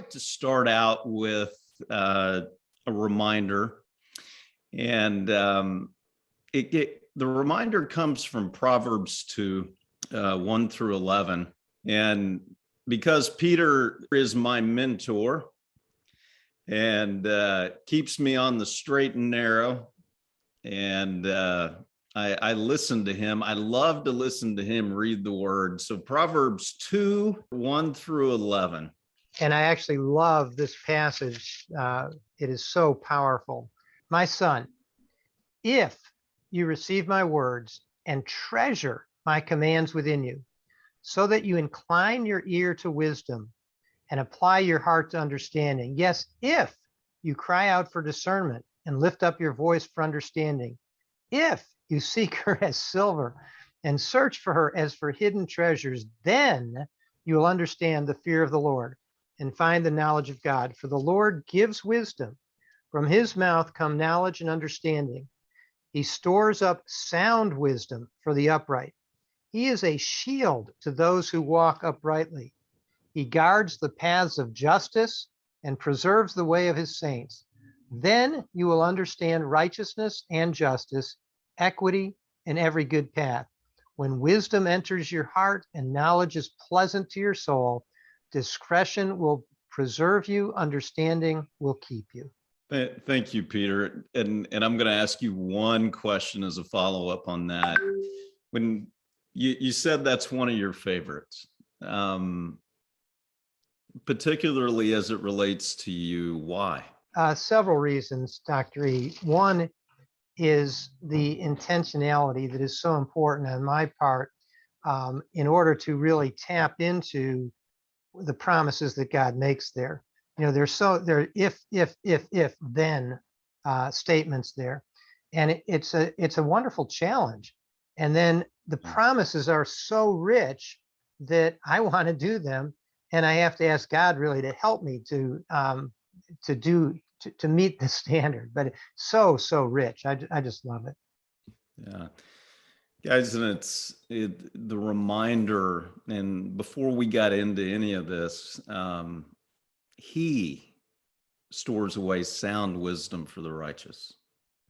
like to start out with a reminder, and the reminder comes from Proverbs 2, 1 through 11. And because Peter is my mentor and keeps me on the straight and narrow, and I listen to him. I love to listen to him read the word. So Proverbs 2, 1 through 11. And I actually love this passage. It is so powerful. My son, if you receive my words and treasure my commands within you, so that you incline your ear to wisdom and apply your heart to understanding. Yes, if you cry out for discernment and lift up your voice for understanding, if you seek her as silver and search for her as for hidden treasures, then you will understand the fear of the Lord and find the knowledge of God. For the Lord gives wisdom. From his mouth come knowledge and understanding. He stores up sound wisdom for the upright. He is a shield to those who walk uprightly. He guards the paths of justice and preserves the way of his saints. Then you will understand righteousness and justice, equity, and every good path. When wisdom enters your heart and knowledge is pleasant to your soul, discretion will preserve you, understanding will keep you. Thank you, Peter. And I'm going to ask you one question as a follow-up on that. When you said that's one of your favorites, particularly as it relates to you, why? Several reasons, Dr. E. One is the intentionality that is so important on my part in order to really tap into the promises that God makes there. You know, there if then statements there, and it's a wonderful challenge. And then the promises are so rich that I want to do them, and I have to ask God really to help me to meet the standard. But it's so rich. I just love it. Yeah. Guys, and the reminder, and before we got into any of this, he stores away sound wisdom for the righteous.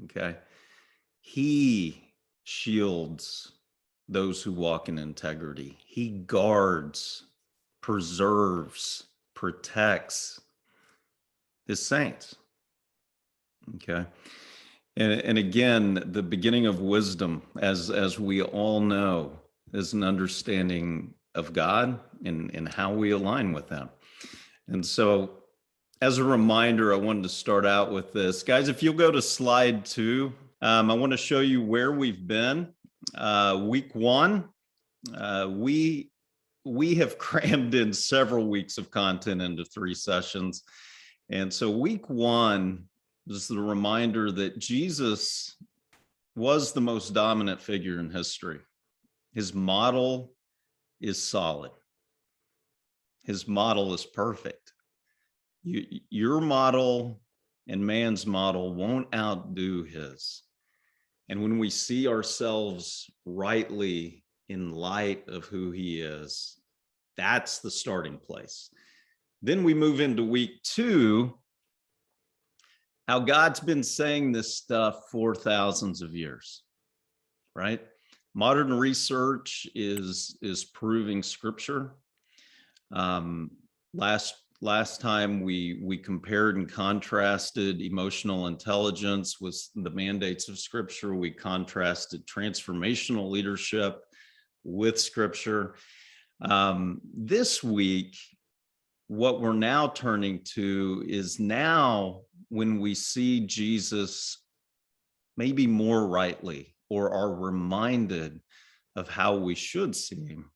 Okay. He shields those who walk in integrity. He guards, preserves, protects his saints. Okay. And again, the beginning of wisdom, as we all know, is an understanding of God and how we align with him. And so as a reminder, I wanted to start out with this. Guys, if you'll go to slide 2, I want to show you where we've been. Week 1, we have crammed in several weeks of content into 3 sessions. And so week 1 is the reminder that Jesus was the most dominant figure in history. His model is solid. His model is perfect. Your model and man's model won't outdo his. And when we see ourselves rightly in light of who he is, that's the starting place. Then we move into week 2, how God's been saying this stuff for thousands of years, right? Modern research is proving scripture. Last time we compared and contrasted emotional intelligence with the mandates of scripture. We contrasted transformational leadership with scripture. This week, what we're now turning to is now when we see Jesus maybe more rightly, or are reminded of how we should see him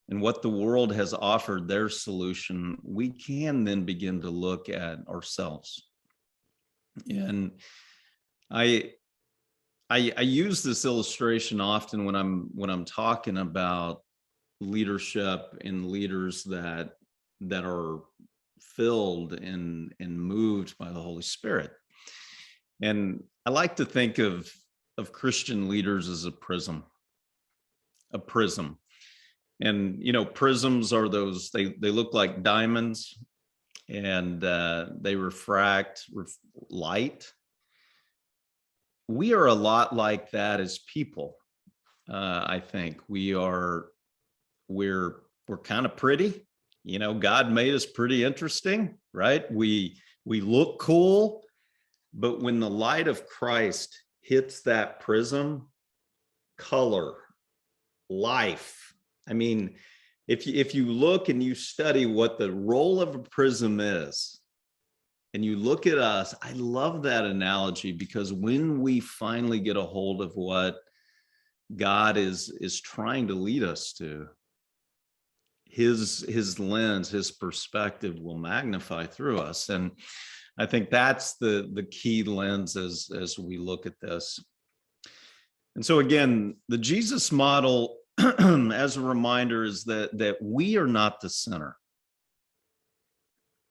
and what the world has offered their solution, we can then begin to look at ourselves. And I use this illustration often when I'm talking about leadership and leaders that are filled and moved by the Holy Spirit. And I like to think of Christian leaders as a prism. And, prisms are those, they look like diamonds, and they refract light. We are a lot like that as people. I think we're kind of pretty. God made us pretty interesting, right? We look cool, but when the light of Christ hits that prism, color, life. I mean, if you look and you study what the role of a prism is, and you look at us, I love that analogy, because when we finally get a hold of what God is trying to lead us to, his lens, his perspective will magnify through us. And I think that's the key lens as we look at this. And so again, the Jesus model, as a reminder, is that we are not the center.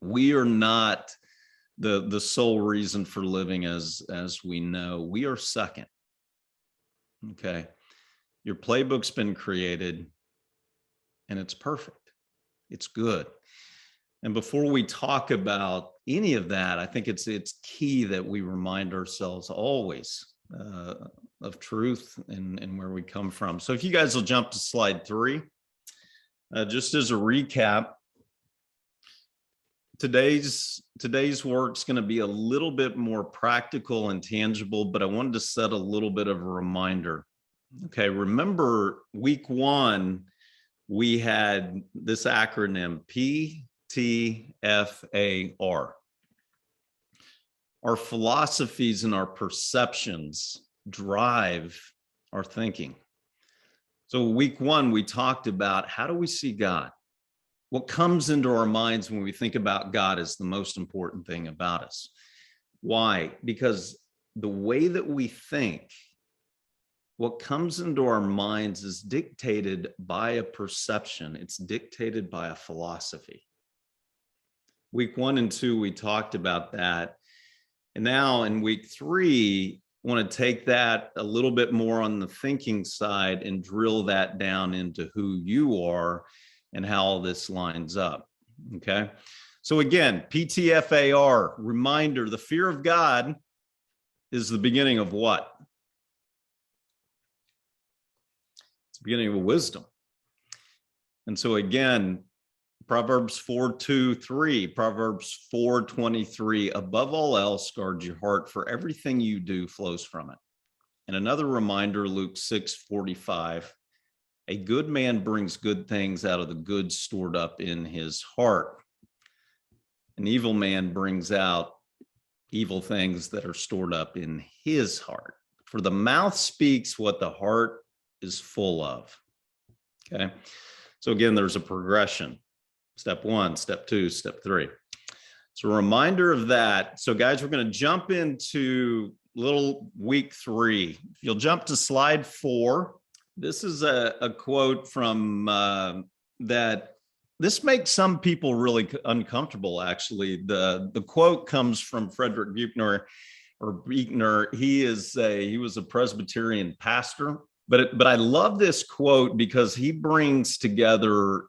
We are not the sole reason for living as we know. We are second. Okay. Your playbook's been created, and it's perfect. It's good. And before we talk about any of that, I think it's key that we remind ourselves always of truth and where we come from. So if you guys will jump to slide 3, just as a recap, today's work's going to be a little bit more practical and tangible, but I wanted to set a little bit of a reminder. Okay, remember week 1, we had this acronym PTFAR. Our philosophies and our perceptions drive our thinking. So week 1, we talked about, how do we see God? What comes into our minds when we think about God is the most important thing about us. Why? Because the way that we think, what comes into our minds, is dictated by a perception. It's dictated by a philosophy. Week 1 and 2, we talked about that. And now in week 3, I want to take that a little bit more on the thinking side and drill that down into who you are and how all this lines up. Okay. So again, PTFAR, reminder, the fear of God is the beginning of what? It's the beginning of wisdom. And so again, Proverbs 4:2-3, Proverbs 4:23, above all else, guard your heart, for everything you do flows from it. And another reminder, Luke 6:45, a good man brings good things out of the good stored up in his heart. An evil man brings out evil things that are stored up in his heart. For the mouth speaks what the heart is full of. Okay. So again, there's a progression. Step 1, step 2, step 3. So a reminder of that. So guys, we're going to jump into little week 3. If you'll jump to slide 4, this is a quote from that. This makes some people really uncomfortable, actually. The quote comes from Frederick Buechner, or Buechner. He was a Presbyterian pastor, but I love this quote because he brings together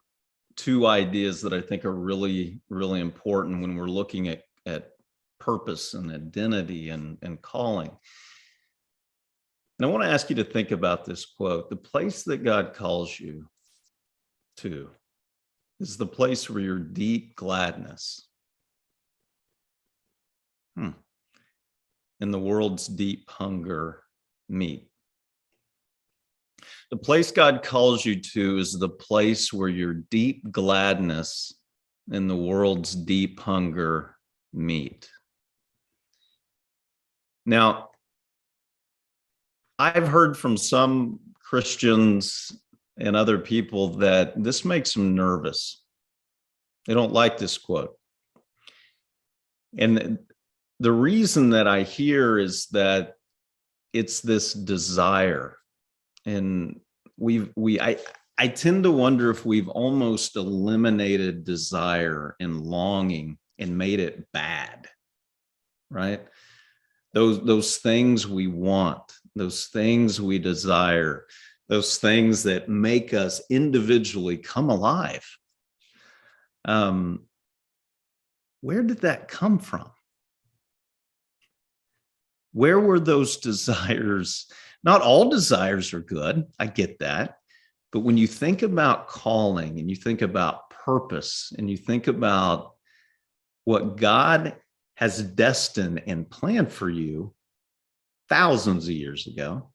2 ideas that I think are really, really important when we're looking at purpose and identity and calling. And I want to ask you to think about this quote. The place that God calls you to is the place where your deep gladness and the world's deep hunger meet. The place God calls you to is the place where your deep gladness and the world's deep hunger meet. Now, I've heard from some Christians and other people that this makes them nervous. They don't like this quote. And the reason that I hear is that it's this desire. And I tend to wonder if we've almost eliminated desire and longing and made it bad, right? Those things we want, those things we desire, those things that make us individually come alive. Where did that come from? Where were those desires? Not all desires are good. I get that. But when you think about calling and you think about purpose and you think about what God has destined and planned for you thousands of years ago,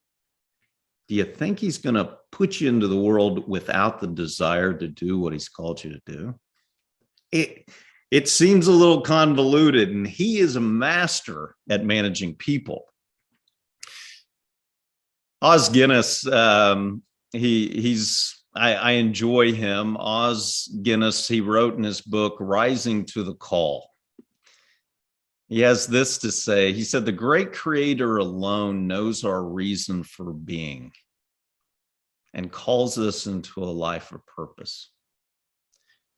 do you think he's going to put you into the world without the desire to do what he's called you to do? It seems a little convoluted, and he is a master at managing people. Os Guinness, I enjoy him. Os Guinness, he wrote in his book, Rising to the Call. He has this to say. He said, the great creator alone knows our reason for being and calls us into a life of purpose.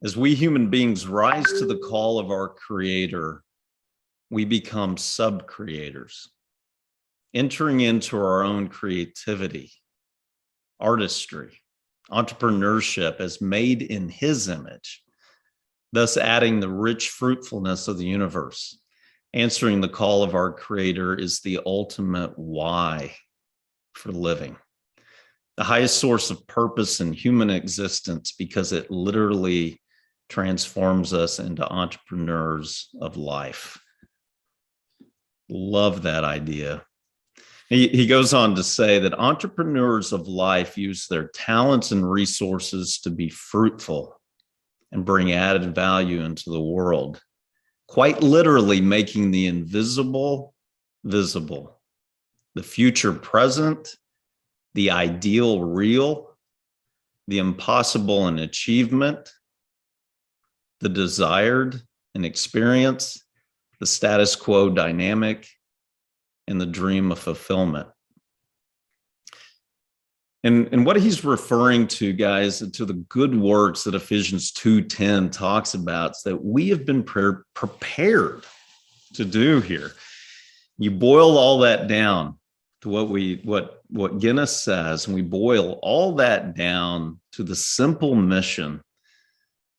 As we human beings rise to the call of our creator, we become sub-creators, entering into our own creativity, artistry, entrepreneurship as made in his image, thus adding the rich fruitfulness of the universe. Answering the call of our creator is the ultimate why for living, the highest source of purpose in human existence, because it literally transforms us into entrepreneurs of life. Love that idea. He goes on to say that entrepreneurs of life use their talents and resources to be fruitful and bring added value into the world, quite literally making the invisible visible, the future present, the ideal real, the impossible an achievement, the desired an experience, the status quo dynamic, and the dream of fulfillment. And what he's referring to, guys, to the good works that Ephesians 2:10 talks about, is that we have been prepared to do here. You boil all that down to what Guinness says, and we boil all that down to the simple mission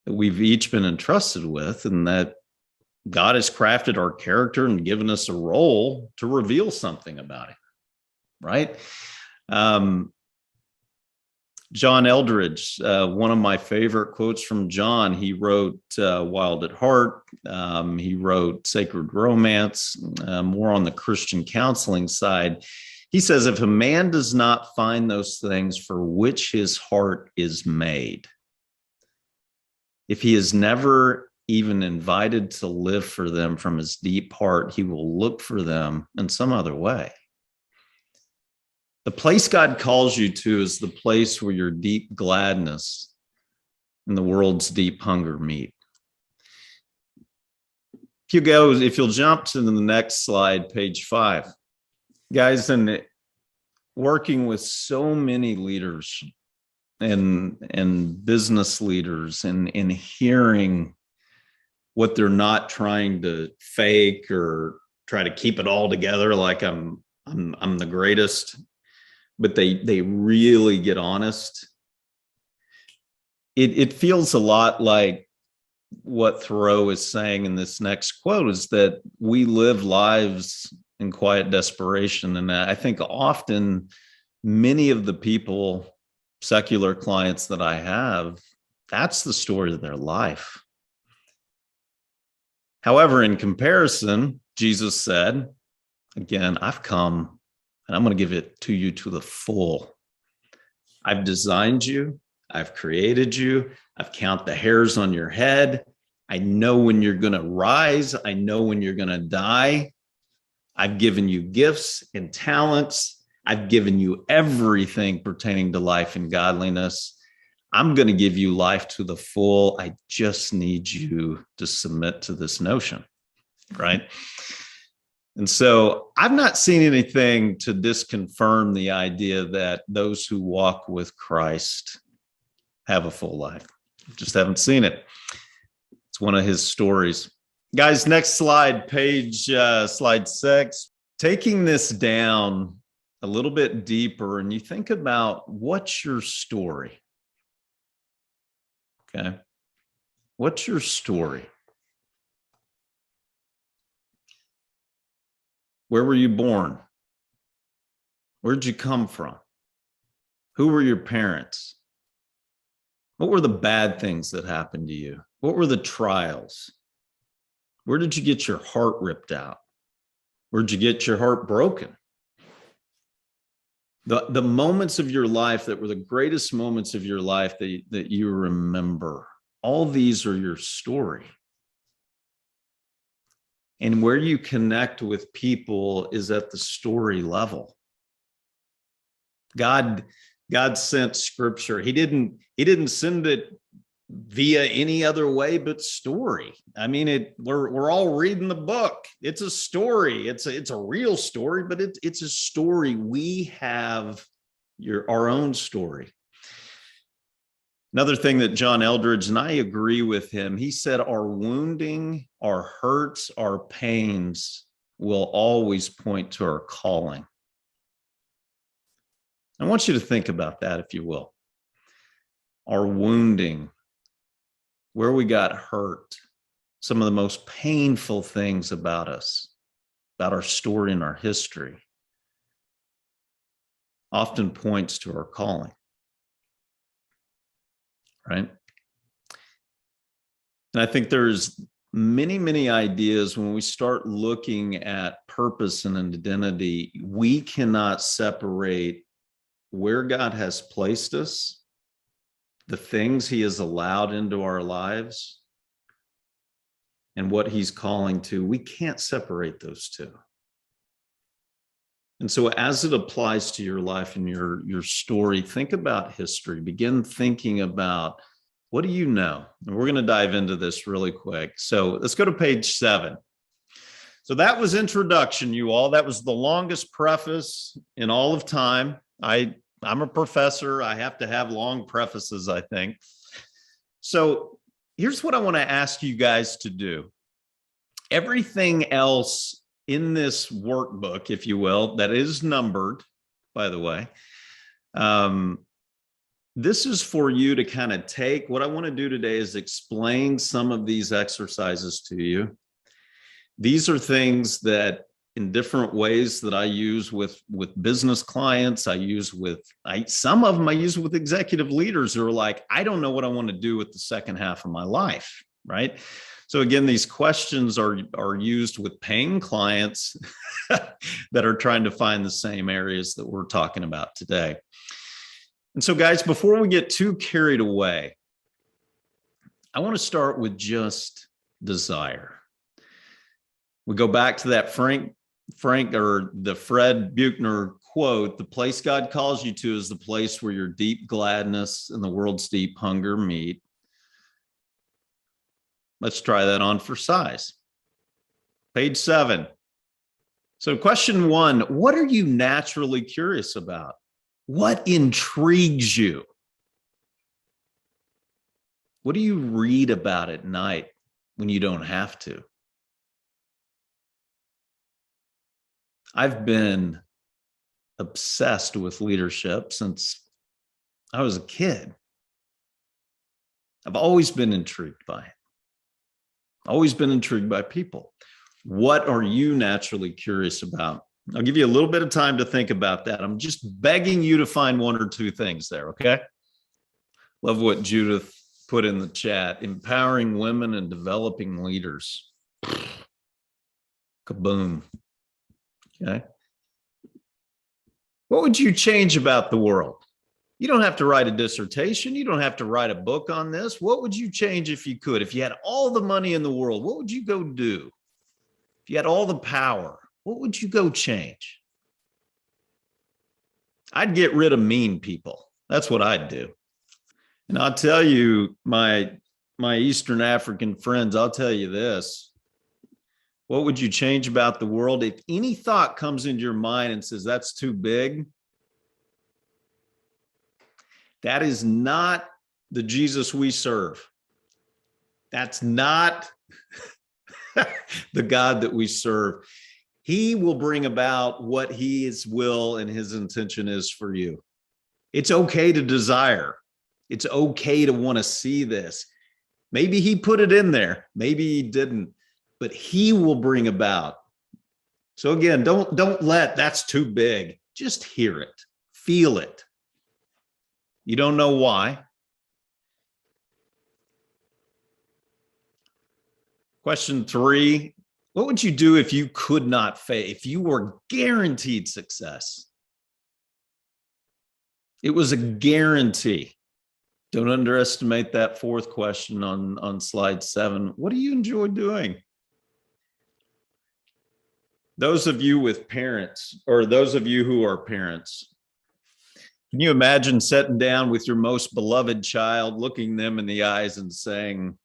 that we've each been entrusted with, and that God has crafted our character and given us a role to reveal something about it, right? John Eldridge, one of my favorite quotes from John, he wrote Wild at Heart. He wrote Sacred Romance, more on the Christian counseling side. He says, if a man does not find those things for which his heart is made, if he is never even invited to live for them from his deep heart, he will look for them in some other way. The place God calls you to is the place where your deep gladness and the world's deep hunger meet. If you'll jump to the next slide, page 5. Guys, in working with so many leaders and business leaders and hearing what they're not trying to fake or try to keep it all together like I'm the greatest, but they really get honest. It feels a lot like what Thoreau is saying in this next quote, is that we live lives in quiet desperation. And I think often many of the people, secular clients that I have, that's the story of their life. However, in comparison, Jesus said, again, I've come and I'm going to give it to you to the full. I've designed you. I've created you. I've counted the hairs on your head. I know when you're going to rise. I know when you're going to die. I've given you gifts and talents. I've given you everything pertaining to life and godliness. I'm going to give you life to the full. I just need you to submit to this notion, right? And so I've not seen anything to disconfirm the idea that those who walk with Christ have a full life. Just haven't seen it. It's one of his stories. Guys, next slide, slide 6. Taking this down a little bit deeper and you think about what's your story? Okay. What's your story? Where were you born? Where'd you come from? Who were your parents? What were the bad things that happened to you? What were the trials? Where did you get your heart ripped out? Where'd you get your heart broken? The moments of your life that were the greatest moments of your life that you remember, all these are your story. And where you connect with people is at the story level. God sent scripture. He didn't send it via any other way but story. I mean, we're all reading the book. It's a story. It's a real story, but it's a story. We have our own story. Another thing that John Eldredge, and I agree with him, he said, our wounding, our hurts, our pains will always point to our calling. I want you to think about that, if you will. Our wounding, where we got hurt, some of the most painful things about us, about our story and our history, often points to our calling, right? And I think there's many, many ideas when we start looking at purpose and identity. We cannot separate where God has placed us, the things he has allowed into our lives, and what he's calling to. We can't separate those two. And so as it applies to your life and your story, think about history. Begin thinking about, what do you know? And we're going to dive into this really quick. So let's go to page 7. So that was introduction, you all. That was the longest preface in all of time. I'm a professor. I have to have long prefaces, I think. So here's what I want to ask you guys to do. Everything else in this workbook, if you will, that is numbered, by the way, this is for you to kind of take. What I want to do today is explain some of these exercises to you. These are things that in different ways that I use with business clients. Some of them I use with executive leaders who are like, I don't know what I want to do with the second half of my life, right? So again, these questions are used with paying clients that are trying to find the same areas that we're talking about today. And so guys, before we get too carried away, I want to start with just desire. We go back to that Fred Buechner quote, the place God calls you to is the place where your deep gladness and the world's deep hunger meet. Let's try that on for size. Page 7. So question 1, what are you naturally curious about? What intrigues you? What do you read about at night when you don't have to? I've been obsessed with leadership since I was a kid. I've always been intrigued by it. Always been intrigued by people. What are you naturally curious about? I'll give you a little bit of time to think about that. I'm just begging you to find 1 or 2 things there, okay? Love what Judith put in the chat. Empowering women and developing leaders. Kaboom. Okay. What would you change about the world? You don't have to write a dissertation. You don't have to write a book on this. What would you change if you could? If you had all the money in the world, what would you go do? If you had all the power, what would you go change? I'd get rid of mean people. That's what I'd do. And I'll tell you, my Eastern African friends, I'll tell you this. What would you change about the world? If any thought comes into your mind and says, that's too big, that is not the Jesus we serve. That's not the God that we serve. He will bring about what his will and his intention is for you. It's okay to desire. It's okay to want to see this. Maybe he put it in there. Maybe he didn't, but he will bring about. So again, don't let that's too big. Just hear it, feel it. You don't know why. Question 3, what would you do if you could not fail, if you were guaranteed success? It was a guarantee. Don't underestimate that 4th question on slide 7. What do you enjoy doing? Those of you with parents, or those of you who are parents, can you imagine sitting down with your most beloved child, looking them in the eyes and saying,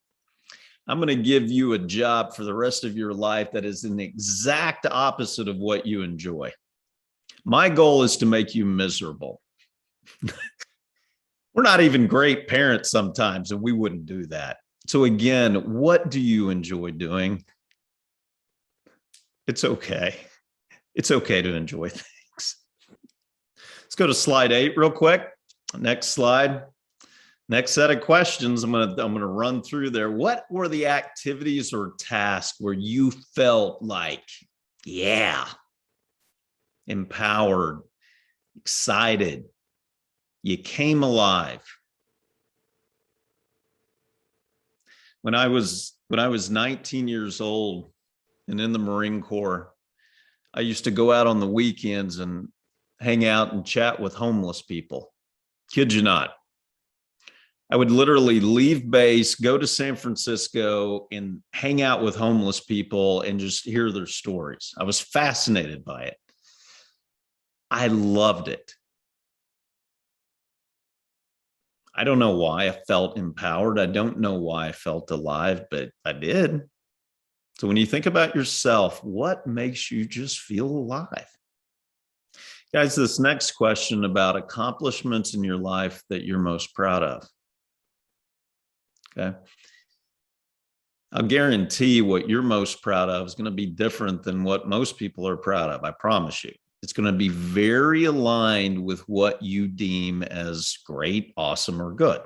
I'm going to give you a job for the rest of your life that is an exact opposite of what you enjoy. My goal is to make you miserable. We're not even great parents sometimes, and we wouldn't do that. So again, what do you enjoy doing? It's okay. It's okay to enjoy things. Let's go to slide 8 real quick. Next slide. Next set of questions, I'm gonna run through there. What were the activities or tasks where you felt like, yeah, empowered, excited, you came alive? When I was 19 years old and in the Marine Corps, I used to go out on the weekends and hang out and chat with homeless people. Kid you not. I would literally leave base, go to San Francisco, and hang out with homeless people and just hear their stories. I was fascinated by it. I loved it. I don't know why I felt empowered. I don't know why I felt alive, but I did. So when you think about yourself, what makes you just feel alive? Guys, this next question about accomplishments in your life that you're most proud of. Okay. I'll guarantee what you're most proud of is going to be different than what most people are proud of. I promise you. It's going to be very aligned with what you deem as great, awesome, or good.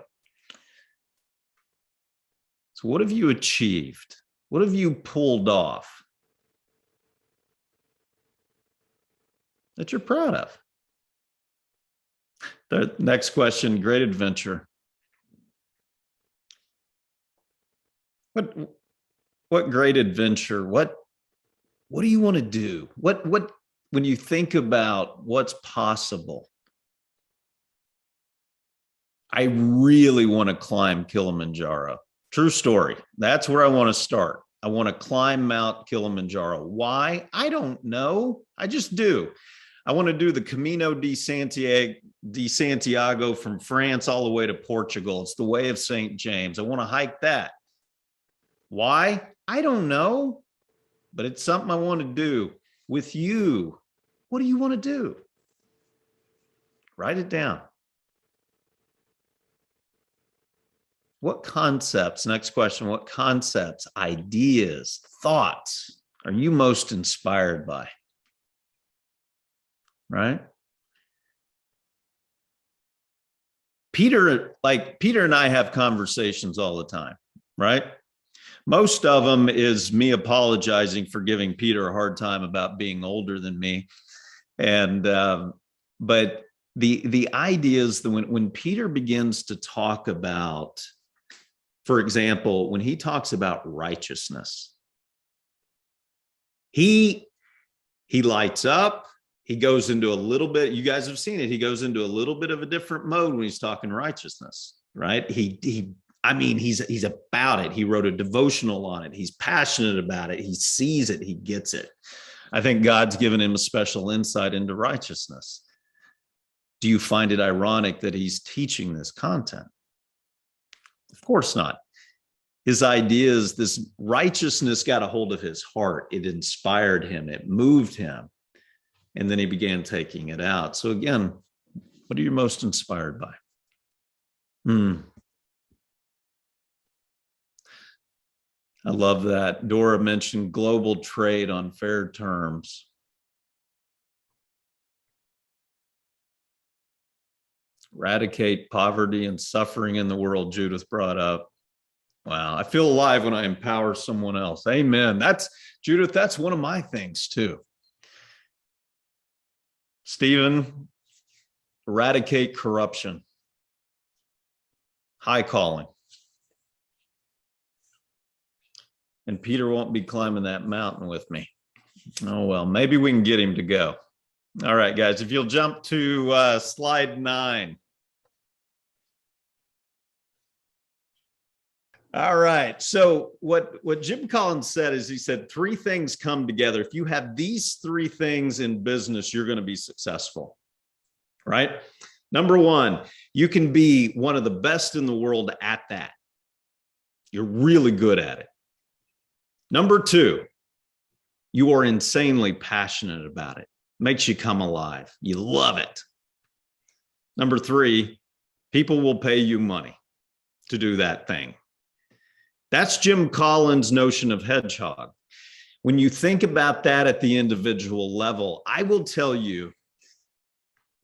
So what have you achieved? What have you pulled off that you're proud of? The next question, great adventure. What great adventure? What do you want to do? What when you think about what's possible? I really want to climb Kilimanjaro. True story. That's where I want to start. I want to climb Mount Kilimanjaro. Why? I don't know. I just do. I want to do the Camino de Santiago from France all the way to Portugal. It's the way of St. James. I want to hike that. Why? I don't know, but it's something I want to do with you. What do you want to do? Write it down. What concepts, next question, what concepts, ideas, thoughts are you most inspired by? Right? Peter and I have conversations all the time, right? Most of them is me apologizing for giving Peter a hard time about being older than me. And, but the idea is that when Peter begins to talk about, for example, when he talks about righteousness, he lights up, he goes into a little bit, you guys have seen it, he goes into a little bit of a different mode when he's talking righteousness, right? I mean, he's about it. He wrote a devotional on it. He's passionate about it. He sees it. He gets it. I think God's given him a special insight into righteousness. Do you find it ironic that he's teaching this content? Of course not. His idea is this righteousness got a hold of his heart. It inspired him. It moved him. And then he began taking it out. So again, what are you most inspired by? I love that. Dora mentioned global trade on fair terms. Eradicate poverty and suffering in the world, Judith brought up. Wow, I feel alive when I empower someone else. Amen. That's, Judith, that's one of my things too. Stephen, eradicate corruption. High calling. And Peter won't be climbing that mountain with me. Oh, well, maybe we can get him to go. All right, guys, if you'll jump to slide 9. All right. So what Jim Collins said is he said 3 things come together. If you have these 3 things in business, you're going to be successful, right? Number 1, you can be one of the best in the world at that. You're really good at it. Number 2, you are insanely passionate about it. Makes you come alive. You love it. Number 3, people will pay you money to do that thing. That's Jim Collins' notion of hedgehog. When you think about that at the individual level, I will tell you,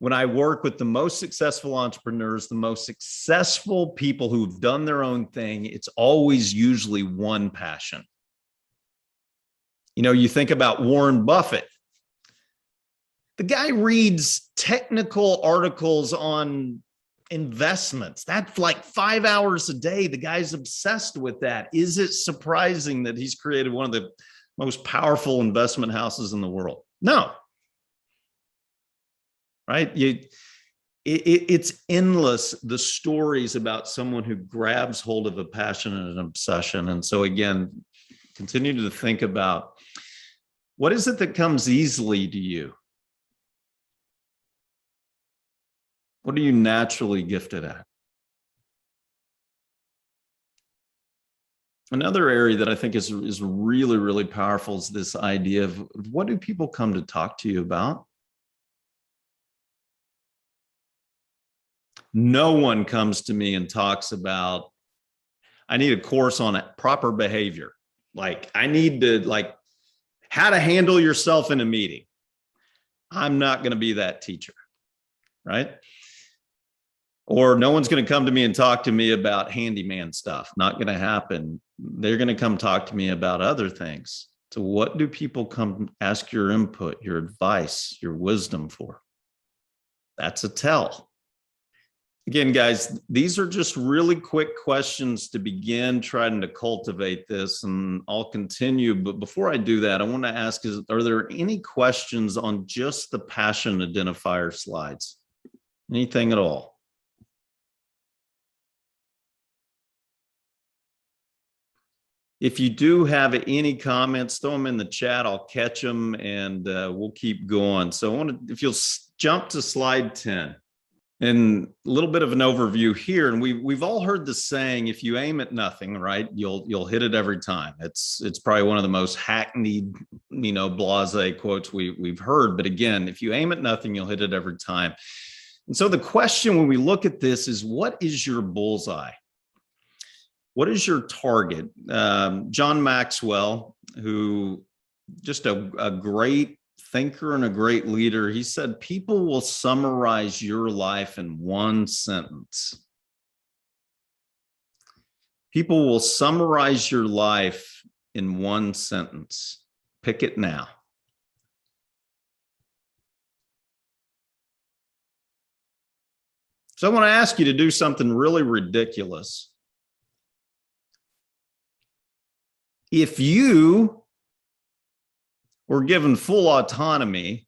when I work with the most successful entrepreneurs, the most successful people who've done their own thing, it's always usually one passion. You know, you think about Warren Buffett. The guy reads technical articles on investments. That's like 5 hours a day. The guy's obsessed with that. Is it surprising that he's created one of the most powerful investment houses in the world? No. Right? It's endless, the stories about someone who grabs hold of a passion and an obsession. And so again, continue to think about, what is it that comes easily to you? What are you naturally gifted at? Another area that I think is really, really powerful is this idea of, what do people come to talk to you about? No one comes to me and talks about, I need a course on proper behavior. Like, I need to, like, how to handle yourself in a meeting. I'm not going to be that teacher, right? Or no one's going to come to me and talk to me about handyman stuff. Not going to happen. They're going to come talk to me about other things. So what do people come ask your input, your advice, your wisdom for? That's a tell. Again, guys, these are just really quick questions to begin trying to cultivate this, and I'll continue. But before I do that, I want to ask, are there any questions on just the passion identifier slides? Anything at all? If you do have any comments, throw them in the chat. I'll catch them, and we'll keep going. So I want to, if you'll jump to slide 10. And a little bit of an overview here, and we've all heard the saying, if you aim at nothing, right, you'll hit it every time. It's probably one of the most hackneyed, blasé quotes we've heard. But again, if you aim at nothing, you'll hit it every time. And so the question when we look at this is, what is your bullseye? What is your target? John Maxwell, who just a great thinker and a great leader, he said, people will summarize your life in one sentence. People will summarize your life in one sentence. Pick it now. So I want to ask you to do something really ridiculous. If you were given full autonomy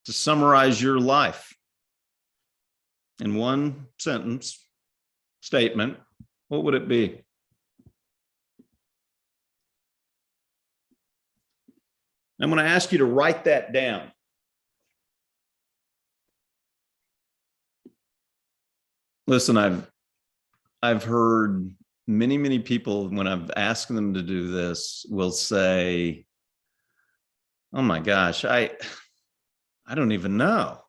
to summarize your life in one sentence, statement, what would it be? I'm going to ask you to write that down. Listen, I've heard many people, when I've asked them to do this, will say, oh my gosh, I don't even know,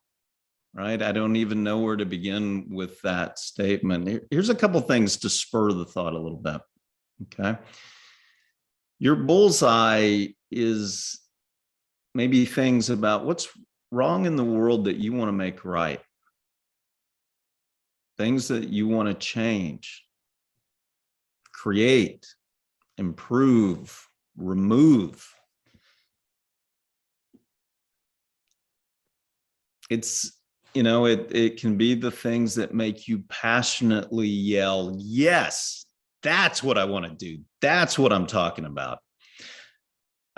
right? I don't even know where to begin with that statement. Here's a couple things to spur the thought a little bit, okay? Your bullseye is maybe things about what's wrong in the world that you want to make right. things that you want to change, create, improve, remove. It's, it can be the things that make you passionately yell, yes, that's what I want to do. That's what I'm talking about.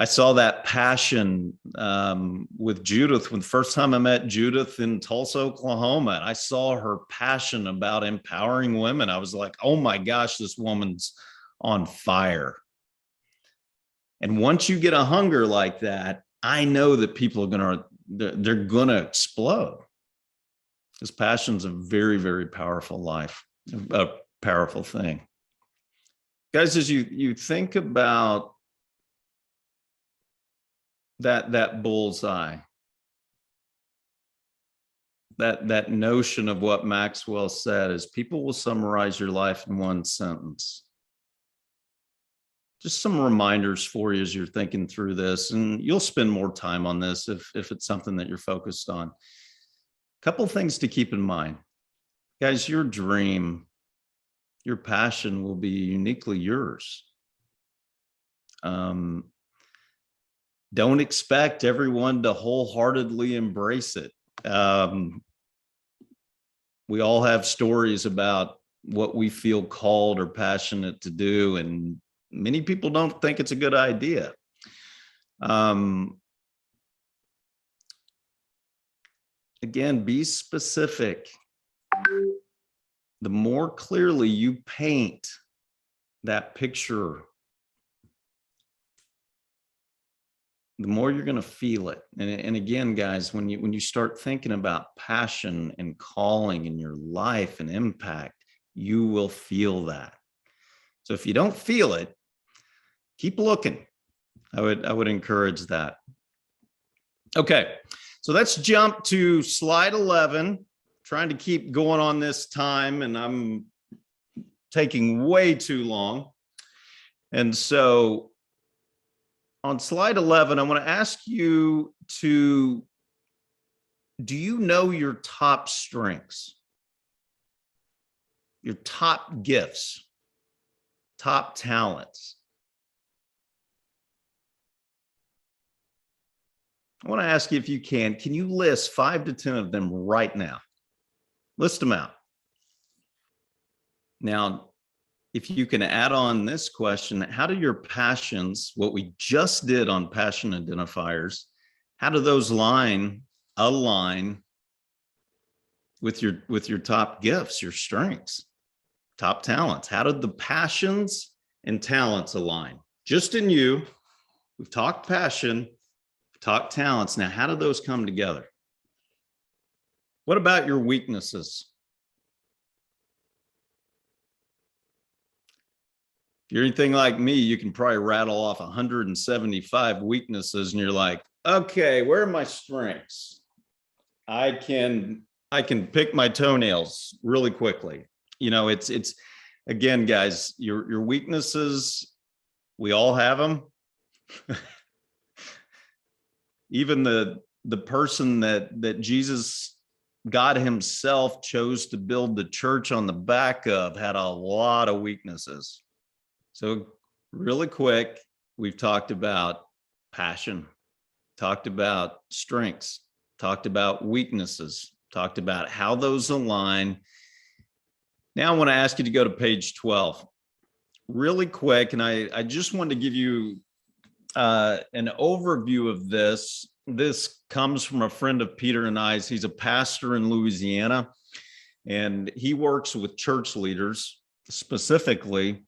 I saw that passion with Judith when the first time I met Judith in Tulsa, Oklahoma. And I saw her passion about empowering women. I was like, oh my gosh, this woman's on fire. And once you get a hunger like that, I know that people are they're going to explode. Because passion's a very, very powerful a powerful thing. Guys, as you think about that bullseye, that notion of what Maxwell said is people will summarize your life in one sentence. Just some reminders for you as you're thinking through this, and you'll spend more time on this if it's something that you're focused on. A couple things to keep in mind. Guys, your dream, your passion will be uniquely yours. Don't expect everyone to wholeheartedly embrace it. We all have stories about what we feel called or passionate to do, and many people don't think it's a good idea. Again, be specific. The more clearly you paint that picture, the more you're going to feel it. And again, guys, when you start thinking about passion and calling in your life and impact, you will feel that. So if you don't feel it, keep looking. I would encourage that. Okay, so let's jump to slide 11. Trying to keep going on this time, and I'm taking way too long. And so on slide 11, I want to ask you do you know your top strengths, your top gifts, top talents? I want to ask you if you can you list 5 to 10 of them right now? List them out. Now, if you can add on this question, how do your passions, what we just did on passion identifiers, how do those align with your top gifts, your strengths, top talents? How did the passions and talents align? Just in you, we've talked passion, we've talked talents. Now, how do those come together? What about your weaknesses? If you're anything like me, you can probably rattle off 175 weaknesses and you're like, okay, where are my strengths? I can pick my toenails really quickly. It's again, guys, your weaknesses, we all have them. Even the person that Jesus, God himself, chose to build the church on the back of had a lot of weaknesses. So really quick, we've talked about passion, talked about strengths, talked about weaknesses, talked about how those align. Now I want to ask you to go to page 12 really quick. And I just wanted to give you an overview of this. This comes from a friend of Peter and I's. He's a pastor in Louisiana, and he works with church leaders, specifically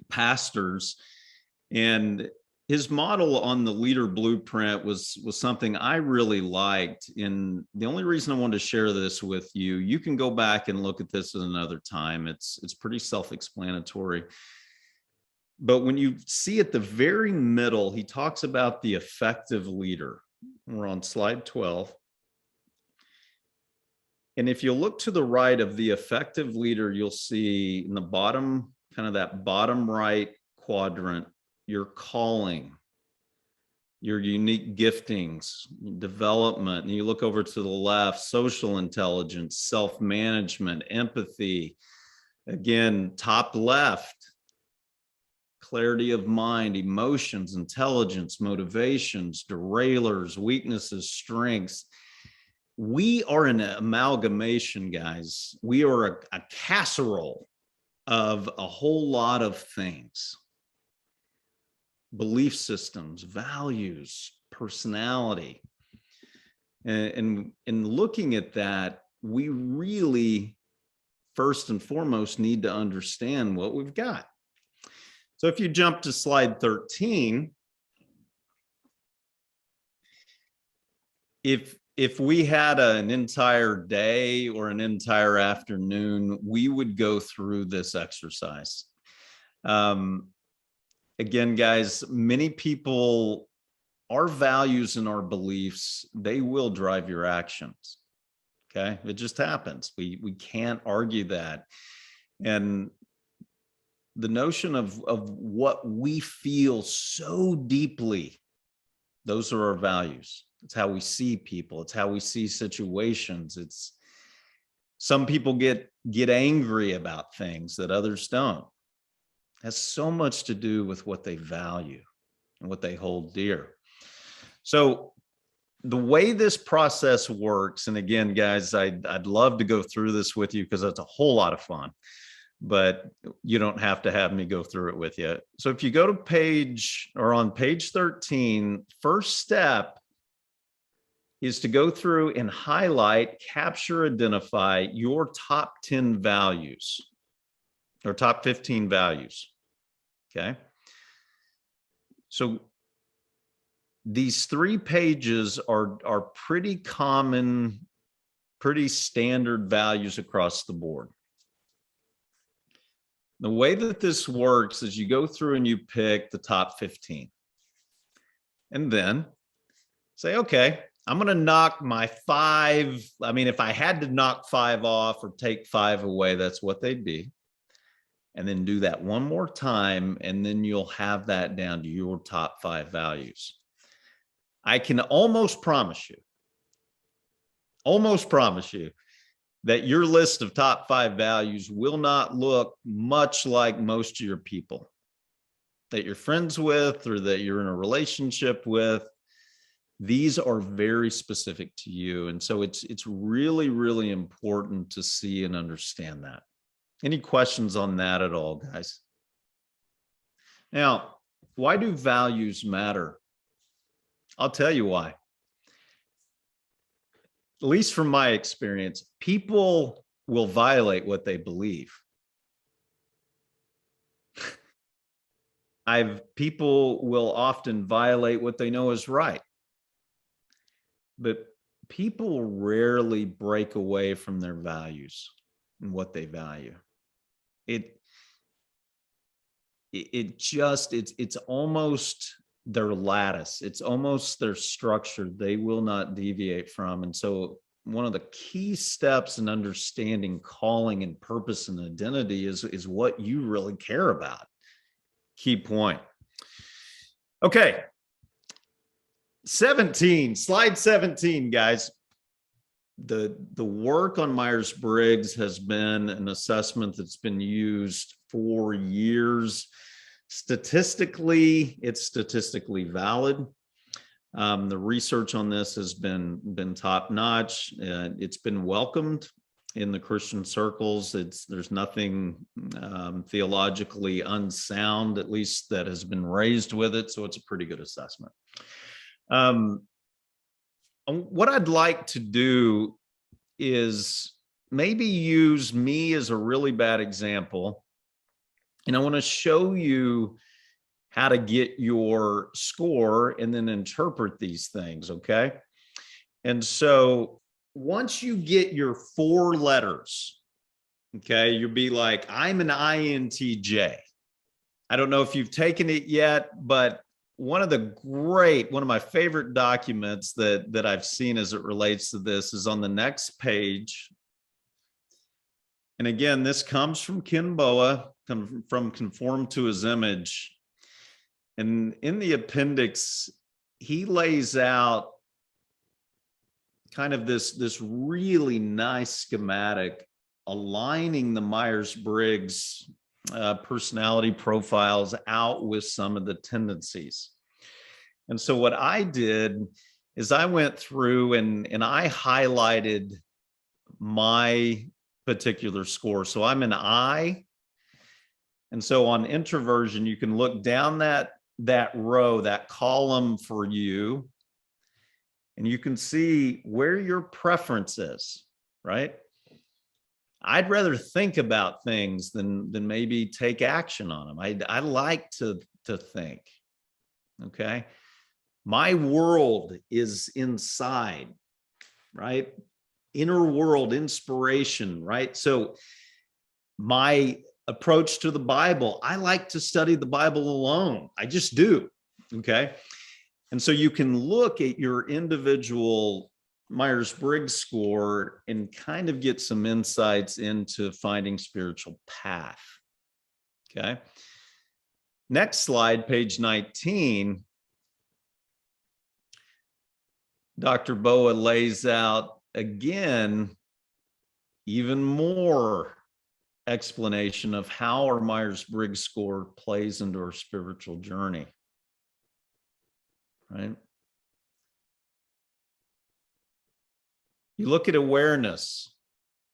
pastors. And his model on the leader blueprint was something I really liked. And the only reason I wanted to share this with you, you can go back and look at this at another time. It's pretty self-explanatory. But when you see at the very middle, he talks about the effective leader. We're on slide 12. And if you look to the right of the effective leader, you'll see in the bottom, kind of that bottom right quadrant, your calling. your unique giftings, development, and you look over to the left, social intelligence, self-management, empathy. Again, top left, clarity of mind, emotions, intelligence, motivations, derailers, weaknesses, strengths. We are an amalgamation, guys. We are a casserole of a whole lot of things. Belief systems, values, personality. And in looking at that, we really, first and foremost, need to understand what we've got. So if you jump to slide 13, if we had an entire day or an entire afternoon, we would go through this exercise. Again, guys, many people, our values and our beliefs, they will drive your actions. Okay, it just happens. We can't argue that. And the notion of what we feel so deeply, those are our values. It's how we see people. It's how we see situations. It's some people get angry about things that others don't. It has so much to do with what they value and what they hold dear. So the way this process works, and again, guys, I'd love to go through this with you because it's a whole lot of fun, but you don't have to have me go through it with you. So if you go to on page 13, first step is to go through and highlight, capture, identify your top 10 values or top 15 values. Okay. So these 3 pages are pretty common, pretty standard values across the board. The way that this works is you go through and you pick the top 15. And then say, okay, I'm going to knock my 5. I mean, if I had to knock 5 off or take 5 away, that's what they'd be. And then do that one more time, and then you'll have that down to your top 5 values. I can almost promise you that your list of top 5 values will not look much like most of your people that you're friends with or that you're in a relationship with. These are very specific to you. And so it's really, really important to see and understand that. Any questions on that at all, guys? Now, why do values matter? I'll tell you why. At least from my experience, people will violate what they believe. People will often violate what they know is right. But people rarely break away from their values and what they value. It's almost their lattice. It's almost their structure. They will not deviate from. And so one of the key steps in understanding calling and purpose and identity is what you really care about. Key point. Okay. Slide 17, guys. The work on Myers-Briggs has been an assessment that's been used for years. Statistically, it's statistically valid. The research on this has been top notch. It's been welcomed in the Christian circles. There's nothing theologically unsound, at least, that has been raised with it. So it's a pretty good assessment. What I'd like to do is maybe use me as a really bad example. And I want to show you how to get your score and then interpret these things, okay? And so once you get your 4 letters, okay, you'll be like, I'm an INTJ. I don't know if you've taken it yet, but one of my favorite documents that I've seen as it relates to this is on the next page. And again, this comes from Ken Boa, from Conform to His Image. And in the appendix, he lays out kind of this really nice schematic aligning the Myers-Briggs personality profiles out with some of the tendencies. And so what I did is I went through and I highlighted my particular score. So I'm an I. And so on introversion, you can look down that row, that column for you, and you can see where your preference is, right? I'd rather think about things than maybe take action on them. I like to think, okay? My world is inside, right? Inner world, inspiration, right? So my approach to the Bible, I like to study the Bible alone. I just do, okay? And so you can look at your individual Myers-Briggs score and kind of get some insights into finding spiritual path, okay? Next slide, page 19. Dr. Boa lays out again even more explanation of how our Myers-Briggs score plays into our spiritual journey, right? You look at awareness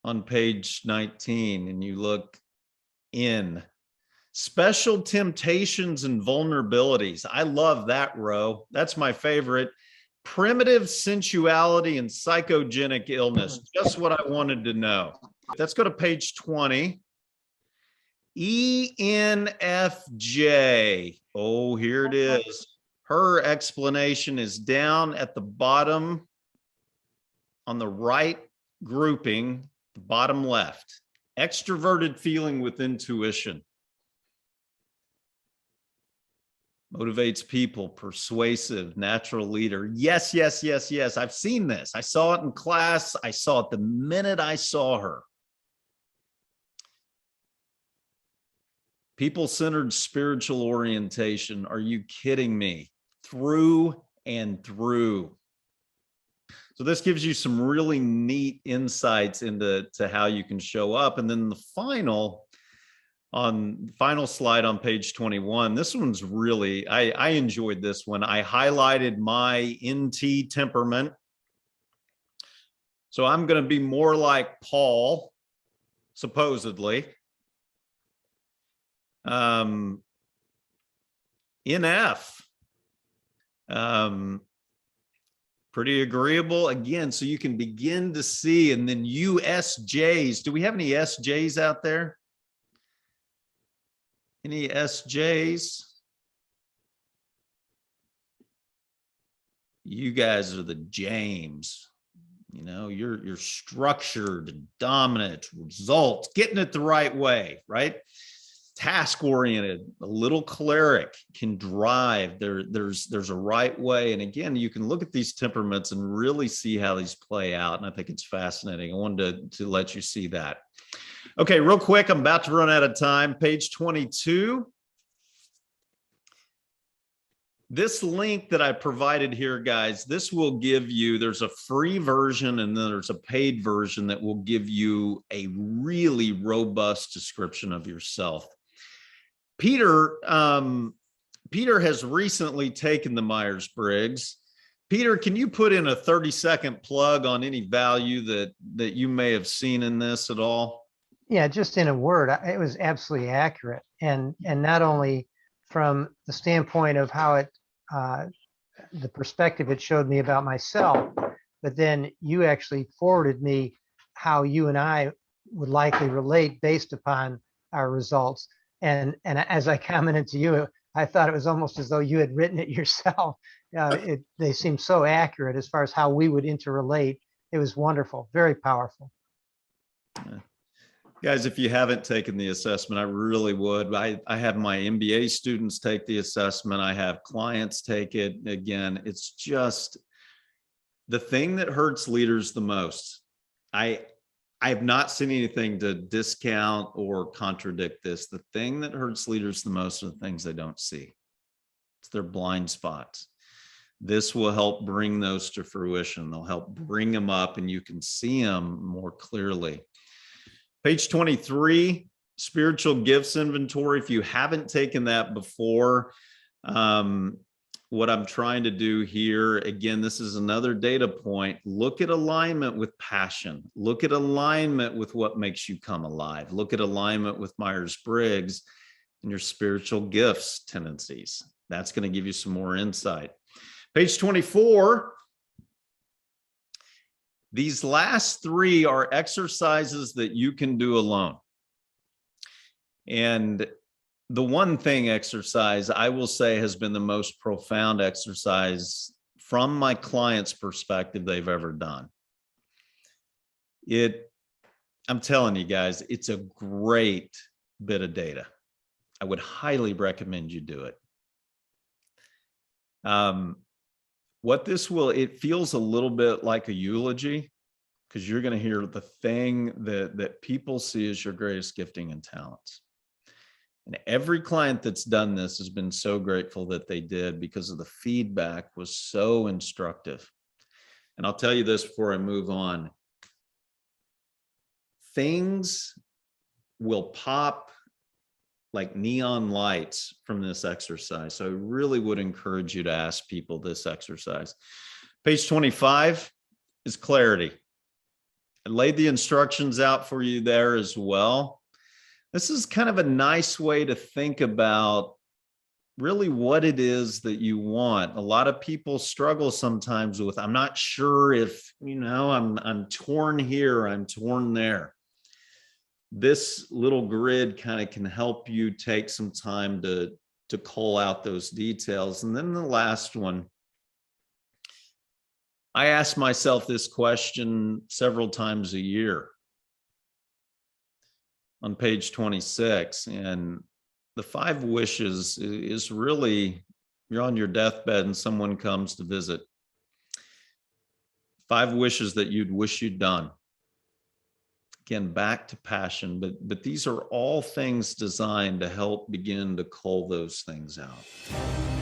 on page 19 and you look in special temptations and vulnerabilities. I love that row. That's my favorite. Primitive sensuality and psychogenic illness. Just what I wanted to know. Let's go to page 20. ENFJ. Oh, here it is. Her explanation is down at the bottom on the right grouping, the bottom left. Extroverted feeling with intuition. Motivates people, persuasive, natural leader. Yes, yes, yes, yes. I've seen this. I saw it in class. I saw it the minute I saw her. People-centered spiritual orientation. Are you kidding me? Through and through. So this gives you some really neat insights into how you can show up. And then the final slide on page 21, this one's really, I enjoyed this one. I highlighted my NT temperament. So I'm going to be more like Paul, supposedly. NF. Pretty agreeable again, so you can begin to see. And then USJs. Do we have any SJs out there? Any SJs? You guys are the James. You know, you're structured, dominant, results, getting it the right way, right? Task oriented, a little choleric, can drive. There's a right way. And again, you can look at these temperaments and really see how these play out. And I think it's fascinating. I wanted to let you see that. Okay, real quick, I'm about to run out of time. Page 22. This link that I provided here, guys, this will give you, there's a free version and then there's a paid version that will give you a really robust description of yourself. Peter has recently taken the Myers-Briggs. Peter, can you put in a 30-second plug on any value that you may have seen in this at all? Yeah, just in a word, it was absolutely accurate. And not only from the standpoint of how it, the perspective it showed me about myself, but then you actually forwarded me how you and I would likely relate based upon our results. And as I commented to you, I thought it was almost as though you had written it yourself. They seem so accurate as far as how we would interrelate. It was wonderful, very powerful. Yeah. Guys, if you haven't taken the assessment, I really would. I have my MBA students take the assessment. I have clients take it. Again, it's just the thing that hurts leaders the most. I have not seen anything to discount or contradict this. The thing that hurts leaders the most are the things they don't see. It's their blind spots. This will help bring those to fruition. They'll help bring them up and you can see them more clearly. Page 23, spiritual gifts inventory. If you haven't taken that before, what I'm trying to do here, again, this is another data point. Look at alignment with passion. Look at alignment with what makes you come alive. Look at alignment with Myers-Briggs and your spiritual gifts tendencies. That's going to give you some more insight. Page 24. These last three are exercises that you can do alone. And the one thing exercise I will say has been the most profound exercise from my client's perspective they've ever done. I'm telling you guys, it's a great bit of data. I would highly recommend you do it. It feels a little bit like a eulogy, because you're going to hear the thing that people see as your greatest gifting and talents. And every client that's done this has been so grateful that they did, because of the feedback was so instructive. And I'll tell you this before I move on. Things will pop like neon lights from this exercise. So I really would encourage you to ask people this exercise. Page 25 is clarity. I laid the instructions out for you there as well. This is kind of a nice way to think about really what it is that you want. A lot of people struggle sometimes with, I'm not sure if, I'm torn here, I'm torn there. This little grid kind of can help you take some time to cull out those details. And then the last one, I ask myself this question several times a year on page 26. And the 5 wishes is really, you're on your deathbed and someone comes to visit. 5 wishes that you'd wish you'd done. Again, back to passion, but these are all things designed to help begin to cull those things out.